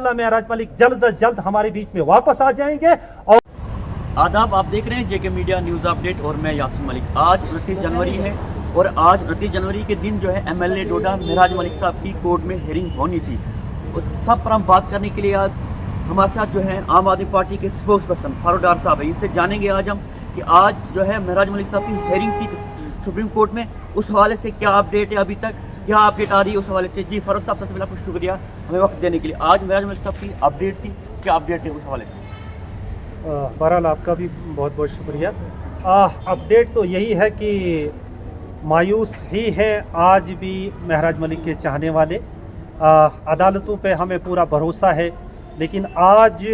इंशाअल्लाह महराज मलिक जल्द अज जल्द हमारे बीच में वापस आ जाएंगे। और आदाब, आप देख रहे हैं जेके मीडिया न्यूज़ अपडेट और मैं यासिन मलिक। आज 29 जनवरी है और आज 29 जनवरी के दिन जो है एमएलए डोडा महराज मलिक साहब की कोर्ट में हेयरिंग होनी थी। उस सब पर हम बात करने के लिए आज हमारे साथ जो है आम आदमी पार्टी के स्पोक्स पर्सन फारूक डार साहब है। इनसे जानेंगे आज हम कि आज जो है महराज मलिक साहब की हेयरिंग थी सुप्रीम कोर्ट में, उस हवाले से क्या अपडेट है, अभी तक क्या अपडेट आ रही है उस हवाले से। जी फारूक साहब, सबसे पहले आपको शुक्रिया हमें वक्त देने के लिए। आज महराज मलिक साहब की अपडेट थी, क्या अपडेट है उस हवाले से? बहरहाल आपका भी बहुत बहुत शुक्रिया। अपडेट तो यही है कि मायूस ही हैं आज भी महराज मलिक के चाहने वाले। अदालतों पे हमें पूरा भरोसा है, लेकिन आज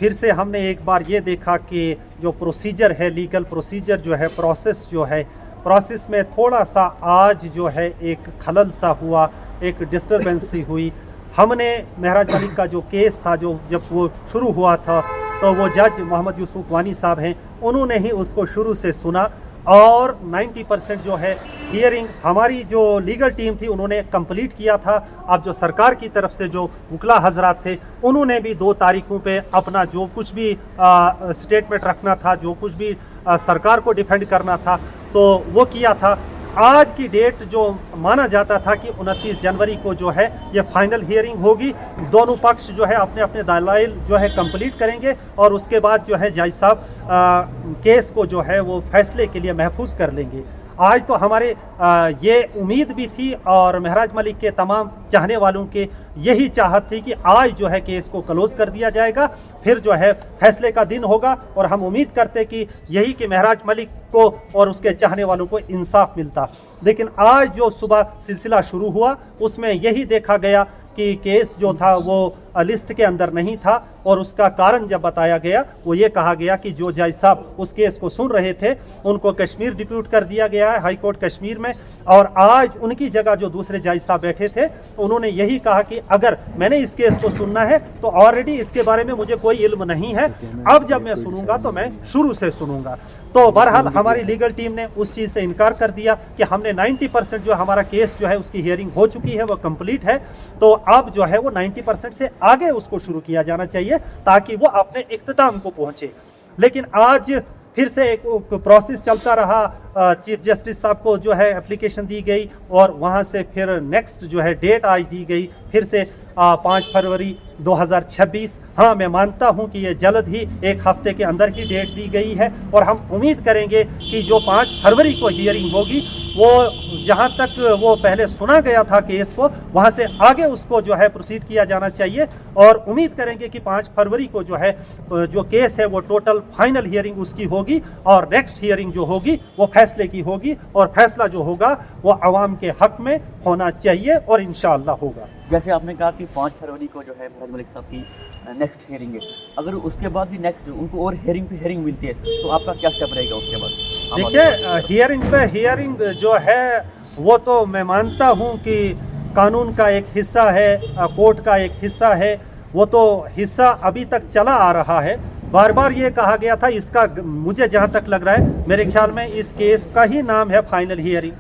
फिर से हमने एक बार ये देखा कि जो प्रोसीजर है, लीगल प्रोसीजर जो है, प्रोसेस जो है, प्रोसेस में थोड़ा सा आज जो है एक खलल सा हुआ, एक डिस्टर्बेंस सी हुई। हमने महराज मलिक का जो केस था, जो जब वो शुरू हुआ था, तो वो जज मोहम्मद यूसुफ वानी साहब हैं, उन्होंने ही उसको शुरू से सुना और 90% जो है हियरिंग हमारी जो लीगल टीम थी उन्होंने कंप्लीट किया था। अब जो सरकार की तरफ से जो वकला हजरात थे, उन्होंने भी 2 तारीखों पे अपना जो कुछ भी स्टेटमेंट रखना था, जो कुछ भी सरकार को डिफेंड करना था, तो वो किया था। आज की डेट जो माना जाता था कि 29 जनवरी को जो है ये फाइनल हियरिंग होगी। दोनों पक्ष जो है अपने अपने दलाइल जो है कंप्लीट करेंगे और उसके बाद जो है जज साहब केस को जो है वो फैसले के लिए महफूज कर लेंगे। आज तो हमारे ये उम्मीद भी थी और महराज मलिक के तमाम चाहने वालों के यही चाहत थी कि आज जो है केस को क्लोज कर दिया जाएगा, फिर जो है फैसले का दिन होगा। और हम उम्मीद करते कि यही कि महराज मलिक को और उसके चाहने वालों को इंसाफ मिलता। लेकिन आज जो सुबह सिलसिला शुरू हुआ उसमें यही देखा गया कि केस जो था वो लिस्ट के अंदर नहीं था, और उसका कारण जब बताया गया वो ये कहा गया कि जो जज साहब उस केस को सुन रहे थे उनको कश्मीर डिप्यूट कर दिया गया है, हाई कोर्ट कश्मीर में। और आज उनकी जगह जो दूसरे जज साहब बैठे थे उन्होंने यही कहा कि अगर मैंने इस केस को सुनना है तो ऑलरेडी इसके बारे में मुझे कोई इल्म नहीं है, अब जब मैं सुनूंगा तो मैं शुरू से सुनूंगा। तो बहरहाल हमारी लीगल टीम ने उस चीज़ से इनकार कर दिया कि हमने 90% जो हमारा केस जो है उसकी हियरिंग हो चुकी है, वो कंप्लीट है, तो अब जो है वो 90% से आगे उसको शुरू किया जाना चाहिए ताकि वो अपने इख्तिताम को पहुंचे। लेकिन आज फिर से एक प्रोसेस चलता रहा। चीफ जस्टिस साहब को जो है एप्लीकेशन दी गई और वहाँ से फिर नेक्स्ट जो है डेट आज दी गई फिर से 5 फरवरी 2026। हाँ, मैं मानता हूँ कि ये जल्द ही 1 हफ्ते के अंदर की डेट दी गई है और हम उम्मीद करेंगे कि जो 5 फरवरी को हियरिंग होगी वो जहाँ तक वो पहले सुना गया था केस को, वहाँ से आगे उसको जो है प्रोसीड किया जाना चाहिए। और उम्मीद करेंगे कि 5 फरवरी को जो है जो केस है वो टोटल फाइनल हियरिंग उसकी होगी और नेक्स्ट हियरिंग जो होगी वो फैसले की होगी, और फैसला जो होगा वो आवाम के हक में होना चाहिए और इंशाअल्लाह होगा। जैसे आपने कहा कि 5 फरवरी को जो है महराज मलिक साहब की नेक्स्ट हियरिंग है, अगर उसके बाद भी नेक्स्ट उनको और हियरिंग पे हियरिंग मिलती है तो आपका क्या स्टेप रहेगा उसके बाद? देखिए, हियरिंग पे हियरिंग जो है वो तो मैं मानता हूँ कि कानून का एक हिस्सा है, कोर्ट का एक हिस्सा है, वो तो हिस्सा अभी तक चला आ रहा है। बार बार ये कहा गया था, इसका मुझे जहाँ तक लग रहा है मेरे ख्याल में इस केस का ही नाम है फाइनल हियरिंग।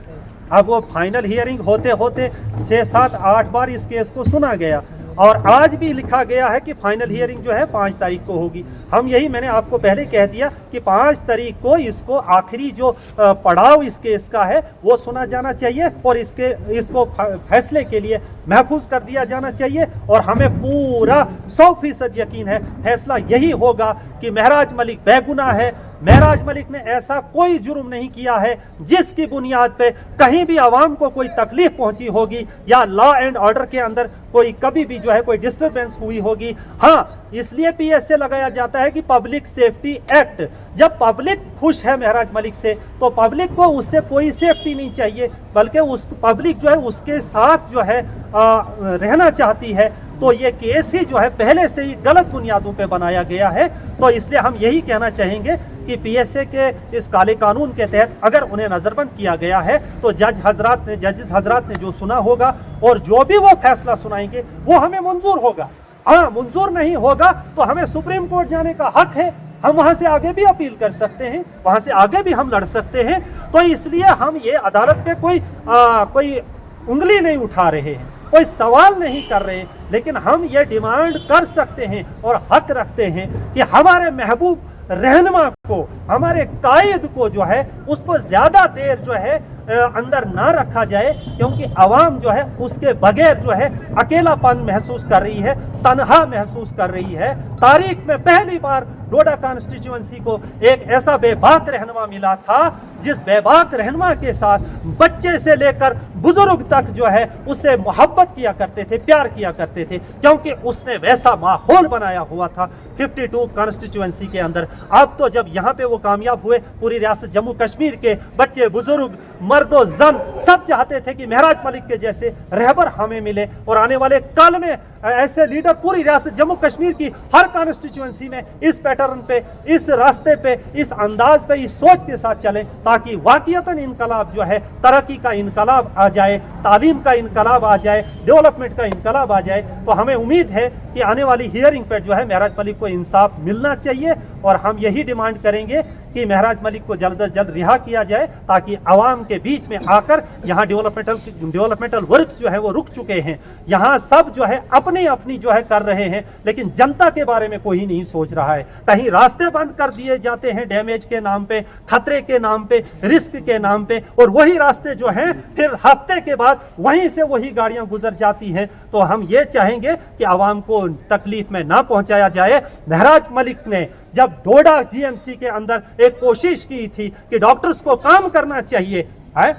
अब वो फाइनल हियरिंग होते होते 6, 7, 8 बार इस केस को सुना गया और आज भी लिखा गया है कि फाइनल हियरिंग जो है 5 तारीख को होगी। हम यही मैंने आपको पहले कह दिया कि 5 तारीख को इसको आखिरी जो पड़ाव इस केस का है वो सुना जाना चाहिए और इसको फैसले के लिए महफूज कर दिया जाना चाहिए। और हमें पूरा 100% यकीन है फैसला यही होगा कि महराज मलिक बेगुनाह है। महराज मलिक ने ऐसा कोई जुर्म नहीं किया है जिसकी बुनियाद पे कहीं भी आवाम को कोई तकलीफ पहुंची होगी या लॉ एंड ऑर्डर के अंदर कोई कभी भी जो है कोई डिस्टर्बेंस हुई होगी। हाँ, इसलिए पीएसए लगाया जाता है कि पब्लिक सेफ्टी एक्ट। जब पब्लिक खुश है महराज मलिक से तो पब्लिक को उससे कोई सेफ्टी नहीं चाहिए, बल्कि उस पब्लिक जो है उसके साथ जो है रहना चाहती है। तो ये केस ही जो है पहले से ही गलत बुनियादों पे बनाया गया है। तो इसलिए हम यही कहना चाहेंगे कि पीएसए के इस काले कानून के तहत अगर उन्हें नजरबंद किया गया है तो जजेस हजरात ने जो सुना होगा और जो भी वो फैसला सुनाएंगे वो हमें मंजूर होगा। हाँ, मंजूर नहीं होगा तो हमें सुप्रीम कोर्ट जाने का हक है, हम वहां से आगे भी अपील कर सकते हैं, वहां से आगे भी हम लड़ सकते हैं। तो इसलिए हम ये अदालत पे कोई उंगली नहीं उठा रहे हैं, कोई सवाल नहीं कर रहे, लेकिन हम ये डिमांड कर सकते हैं और हक रखते हैं कि हमारे महबूब रहनुमा को, हमारे कायद को जो है उसको ज्यादा देर जो है अंदर ना रखा जाए, क्योंकि आवाम जो है उसके बगैर जो है अकेलापन महसूस कर रही है, तन्हा महसूस कर रही है। तारीख में पहली बार डोडा कॉन्स्टिट्यूएंसी को एक ऐसा बेबाक रहनुमा मिला था जिस बेबाक रहनुमा के साथ बच्चे से लेकर बुजुर्ग तक जो है उससे मोहब्बत किया करते थे, प्यार किया करते थे, क्योंकि उसने वैसा माहौल बनाया हुआ था 52 कॉन्स्टिट्यूएंसी के अंदर। अब तो जब यहाँ पे वो कामयाब हुए, पूरी रियासत जम्मू कश्मीर के बच्चे, बुजुर्ग, मर्दो, जन सब चाहते थे कि महराज मलिक के जैसे रहबर हमें मिले और आने वाले काल में ऐसे लीडर पूरी रियासत जम्मू कश्मीर की हर कॉन्स्टिट्यूएंसी में इस पैटर्न पे, इस रास्ते पे, इस अंदाज पे, इस सोच के साथ चले, ताकि वाकईतन इनकलाब जो है, तरक्की का इनकलाब आ जाए, तालीम का इनकलाब आ जाए, डेवलपमेंट का इनकलाब आ जाए। तो हमें उम्मीद है कि आने वाली हियरिंग पर जो है महराज मलिक को इंसाफ मिलना चाहिए और हम यही डिमांड करेंगे कि महराज मलिक को जल्द अज जल्द रिहा किया जाए, ताकि आवाम के बीच में आकर यहाँ डेवलपमेंटल वर्क्स जो है वो रुक चुके हैं। यहाँ सब जो है अपनी अपनी जो है कर रहे हैं, लेकिन जनता के बारे में कोई नहीं सोच रहा है। कहीं रास्ते बंद कर दिए जाते हैं डैमेज के नाम पे, खतरे के नाम पे, रिस्क के नाम पे, और वही रास्ते जो हैं फिर हफ्ते के बाद वहीं से वही गाड़ियां गुजर जाती हैं। तो हम ये चाहेंगे कि आवाम को तकलीफ में ना पहुंचाया जाए। महराज मलिक ने जब डोडा जीएमसी के अंदर एक कोशिश की थी कि डॉक्टर्स को काम करना चाहिए,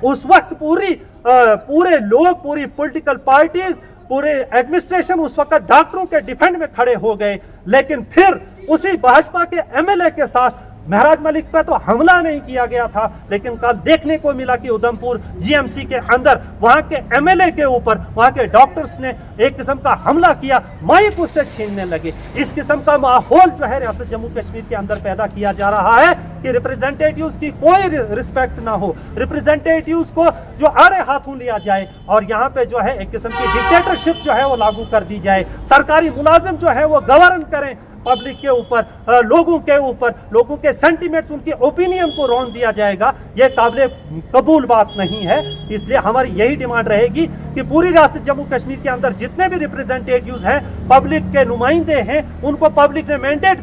उस वक्त पूरे लोग, पूरी पॉलिटिकल पार्टीज, पूरे एडमिनिस्ट्रेशन उस वक्त डॉक्टरों के डिफेंड में खड़े हो गए, लेकिन फिर उसी भाजपा के एमएलए के साथ महराज मलिक पे तो हमला नहीं किया गया था, लेकिन कल देखने को मिला कि उधमपुर जीएमसी के अंदर वहां के एमएलए के ऊपर वहां के डॉक्टर्स ने एक किस्म का हमला किया, माइक उससे छीनने लगे। इस किस्म का माहौल जो है रियासत जम्मू कश्मीर के अंदर पैदा किया जा रहा है कि रिप्रेजेंटेटिव्स की कोई रिस्पेक्ट ना हो, रिप्रेजेंटेटिव्स को जो आड़े हाथों लिया जाए और यहाँ पे जो है एक किस्म की डिक्टेटरशिप जो है वो लागू कर दी जाए। सरकारी मुलाजिम जो है वो गवर्न करें पब्लिक के ऊपर, लोगों के ऊपर, लोगों के सेंटिमेंट्स, उनके ओपिनियन को रौन दिया जाएगा, यह काबिल कबूल बात नहीं है। इसलिए हमारी यही डिमांड रहेगी कि पूरी रियासत जम्मू कश्मीर के अंदर जितने भी रिप्रेजेंटेटिव्स हैं, पब्लिक के नुमाइंदे हैं, उनको पब्लिक ने मैंडेट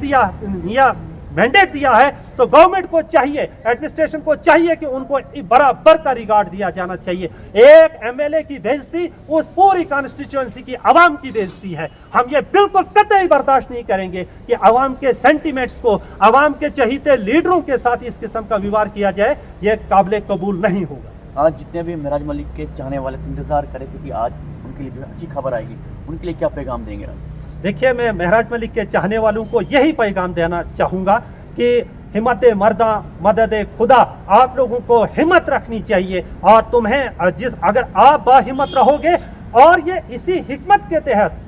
दिया है, तो गवर्नमेंट को चाहिए, एडमिनिस्ट्रेशन को चाहिए कि उनको बराबर का रिगार्ड दिया जाना चाहिए। एक एमएलए की बेइज्जती उस पूरी कॉन्स्टिट्यूएंसी की आवाम की बेइज्जती है। हम ये बिल्कुल कतई बर्दाश्त नहीं करेंगे कि आवाम के सेंटिमेंट्स को, आवाम के चहीते लीडरों के साथ इस किस्म का व्यवहार किया जाए, यह काबिल कबूल नहीं होगा। आज जितने भी महराज मलिक के चाहने वाले इंतजार करे थे कि आज उनके लिए जो अच्छी खबर आएगी, उनके लिए क्या पैगाम देंगे? देखिए, मैं महराज मलिक के चाहने वालों को यही पैगाम देना चाहूँगा कि हिम्मत मर्दा मदद खुदा, आप लोगों को हिम्मत रखनी चाहिए और तुम्हें अगर आप बाहिम्मत रहोगे और ये इसी हिकमत के तहत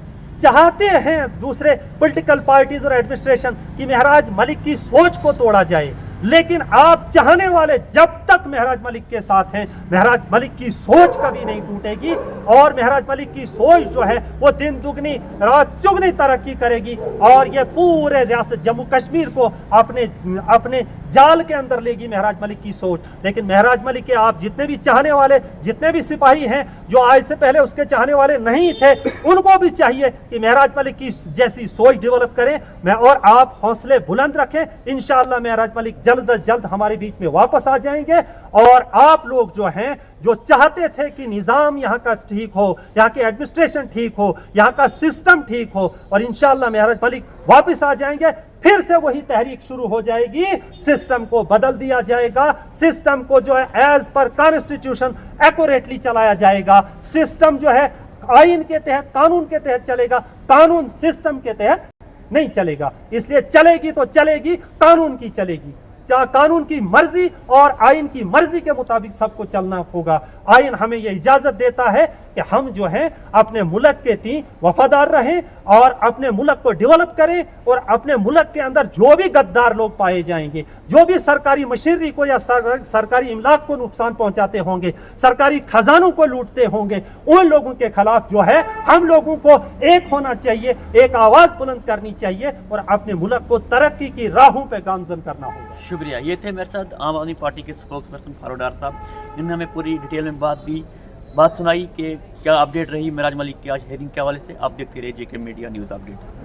चाहते हैं दूसरे पॉलिटिकल पार्टीज और एडमिनिस्ट्रेशन कि महराज मलिक की सोच को तोड़ा जाए, लेकिन आप चाहने वाले जब तक महराज मलिक के साथ हैं, महराज मलिक की सोच कभी नहीं टूटेगी और महराज मलिक की सोच जो है वो दिन दुगनी रात चुगनी तरक्की करेगी और ये पूरे रियासत जम्मू कश्मीर को अपने जाल के अंदर लेगी महराज मलिक की सोच। लेकिन महराज मलिक के आप जितने भी चाहने वाले, जितने भी सिपाही हैं जो आज से पहले उसके चाहने वाले नहीं थे, उनको भी चाहिए कि महराज मलिक की जैसी सोच डेवलप करें और आप हौसले बुलंद रखें। इंशाअल्लाह महराज मलिक जल्द अज जल्द हमारे बीच में वापस आ जाएंगे और आप लोग जो हैं, जो चाहते थे कि निज़ाम यहाँ का ठीक हो, यहाँ की एडमिनिस्ट्रेशन ठीक हो, यहाँ का सिस्टम ठीक हो, और इंशाअल्लाह महराज मलिक वापस आ जाएंगे, फिर से वही तहरीक शुरू हो जाएगी, सिस्टम को बदल दिया जाएगा, सिस्टम को जो है एज पर कॉन्स्टिट्यूशन एक्यूरेटली चलाया जाएगा, सिस्टम जो है आइन के तहत, कानून के तहत चलेगा, कानून सिस्टम के तहत नहीं चलेगा। इसलिए चलेगी तो चलेगी, कानून की चलेगी, कानून की मर्जी और आइन की मर्जी के मुताबिक सबको चलना होगा। आइन हमें यह इजाजत देता है कि हम जो हैं अपने मुल्क के प्रति वफादार रहें और अपने मुल्क को डेवलप करें और अपने मुल्क के अंदर जो भी गद्दार लोग पाए जाएंगे, जो भी सरकारी मशीनरी को या सरकारी इमलाक को नुकसान पहुंचाते होंगे, सरकारी खजानों को लूटते होंगे, उन लोगों के खिलाफ जो है हम लोगों को एक होना चाहिए, एक आवाज बुलंद करनी चाहिए और अपने मुल्क को तरक्की की राहों पर गामजन करना होगा। शुक्रिया। ये थे मेरे साथ आम आदमी पार्टी के स्पोक्स पर्सन फारूक डार साहब, जिन्होंने हमें पूरी डिटेल में बात दी बात सुनाई कि क्या अपडेट रही महराज मलिक की आज हेयरिंग के हवाले से। आप देखते रहिए जेके मीडिया न्यूज़ अपडेट।